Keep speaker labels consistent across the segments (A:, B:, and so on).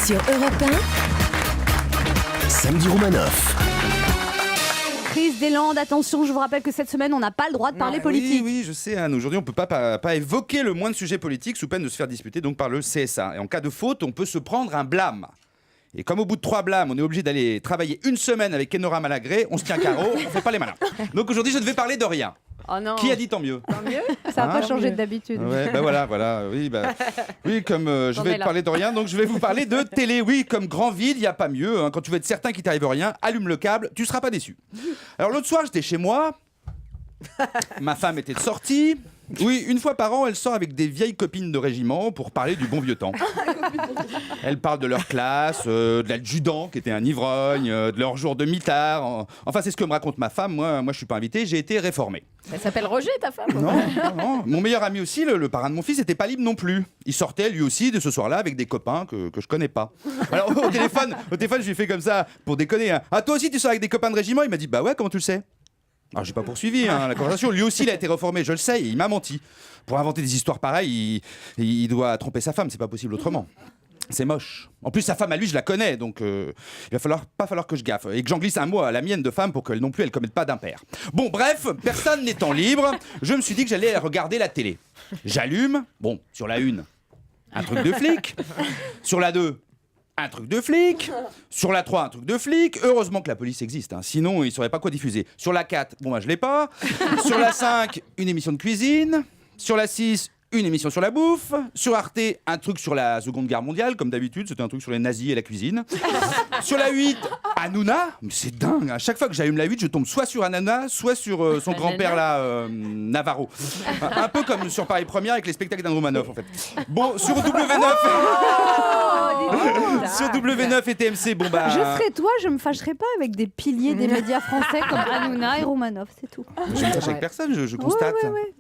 A: Sur Europe 1,
B: Samedi Roumanoff.
C: Crise des Landes, attention, je vous rappelle que cette semaine, on n'a pas le droit de parler politique.
D: Oui, je sais, Anne. Aujourd'hui, on ne peut pas évoquer le moins de sujets politiques sous peine de se faire disputer donc par le CSA. Et en cas de faute, on peut se prendre un blâme. Et comme au bout de 3 blâmes, on est obligé d'aller travailler une semaine avec Enora Malagré, on se tient carreau, on fait pas les malins. Donc aujourd'hui, je ne vais parler de rien.
C: Oh non.
D: Qui a dit tant mieux?
C: Tant mieux. Ça n'a pas changé d'habitude.
D: Ouais, voilà. Oui, comme je vais parler de rien, donc je vais vous parler de télé. Oui, comme grand vide, il n'y a pas mieux. Hein. Quand tu veux être certain qu'il t'arrive rien, allume le câble, tu ne seras pas déçu. Alors l'autre soir, j'étais chez moi. Ma femme était de sortie. Oui, une fois par an, elle sort avec des vieilles copines de régiment pour parler du bon vieux temps. Elle parle de leur classe, de l'adjudant qui était un ivrogne, de leur jour de mitard. Enfin, c'est ce que me raconte ma femme. Moi, je suis pas invité, j'ai été réformé.
C: Elle s'appelle Roger, ta femme?
D: Non. Mon meilleur ami aussi, le parrain de mon fils, n'était pas libre non plus. Il sortait lui aussi de ce soir-là avec des copains que je connais pas. Alors au téléphone, je lui ai fait comme ça pour déconner. Hein. Ah, toi aussi, tu sors avec des copains de régiment? Il m'a dit, bah ouais, comment tu le sais? Alors j'ai pas poursuivi la conversation. Lui aussi il a été reformé, je le sais, et il m'a menti. Pour inventer des histoires pareilles, il doit tromper sa femme, c'est pas possible autrement. C'est moche. En plus sa femme à lui je la connais, donc il va pas falloir que je gaffe et que j'en glisse un mot à la mienne de femme pour qu'elle non plus elle commette pas d'impair. Bon bref, personne n'étant libre, je me suis dit que j'allais regarder la télé. J'allume, bon sur la 1, un truc de flic, sur la 2. Un truc de flic. Sur la 3, un truc de flic. Heureusement que la police existe, hein. Sinon ils ne sauraient pas quoi diffuser. Sur la 4, bon bah je l'ai pas. Sur la 5, une émission de cuisine. Sur la 6, une émission sur la bouffe. Sur Arte, un truc sur la Seconde Guerre mondiale, comme d'habitude, c'était un truc sur les nazis et la cuisine. Sur la 8, Hanouna. Mais c'est dingue, à chaque fois que j'allume la 8, je tombe soit sur Hanouna, soit sur son grand-père là, Navarro. Un peu comme sur Paris Première avec les spectacles d'Anne Romanoff en fait. Bon, sur W9. Sur W9 et TMC, bon bah.
C: Je serais toi, je me fâcherais pas avec des piliers des médias français comme Hanouna et Romanoff, c'est tout.
D: Je ne fâche avec personne, je constate.
C: Ouais.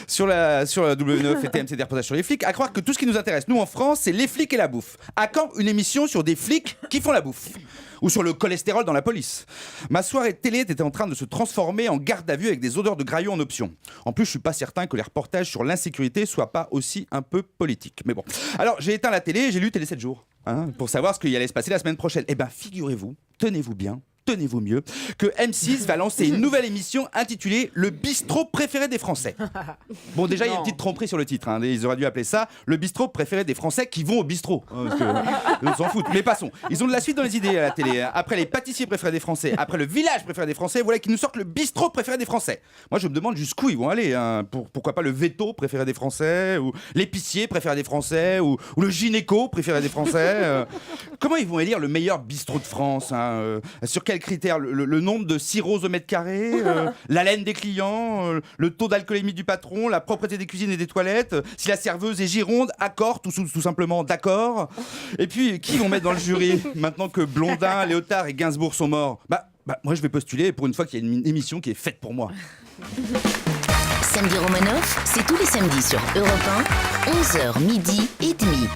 D: Sur la W9 et TMC, des reportages sur les flics. À croire que tout ce qui nous intéresse, nous en France, c'est les flics et la bouffe. À quand une émission sur des flics qui font la bouffe? Ou sur le cholestérol dans la police? Ma soirée télé était en train de se transformer en garde à vue avec des odeurs de graillot en option. En plus, je suis pas certain que les reportages sur l'insécurité soient pas aussi un peu politiques. Mais bon. Alors, j'ai éteint la télé et j'ai lu Télé 7 jours. Pour savoir ce qu'il allait se passer la semaine prochaine. Eh ben, figurez-vous, tenez-vous bien, tenez-vous mieux, que M6 va lancer une nouvelle émission intitulée Le bistrot préféré des Français. Bon, déjà, il y a une petite tromperie sur le titre. Ils auraient dû appeler ça Le bistrot préféré des Français qui vont au bistrot. Parce que, on s'en fout. Mais passons. Ils ont de la suite dans les idées à la télé. Après les pâtissiers préférés des Français, après le village préféré des Français, voilà qu'ils nous sortent le bistrot préféré des Français. Moi, je me demande jusqu'où ils vont aller. Pourquoi pas le veto préféré des Français, ou l'épicier préféré des Français, ou le gynéco préféré des Français. Comment ils vont élire le meilleur bistrot de France? Sur quels critères? Le nombre de siros au mètre carré, l'haleine des clients, le taux d'alcoolémie du patron, la propreté des cuisines et des toilettes, si la serveuse est gironde, accord, tout simplement d'accord. Et puis, qui vont mettre dans le jury maintenant que Blondin, Léotard et Gainsbourg sont morts? Bah, moi, je vais postuler pour une fois qu'il y a une émission qui est faite pour moi.
A: Samedi Roumanoff, c'est tous les samedis sur Europe 1, 11h midi et demi.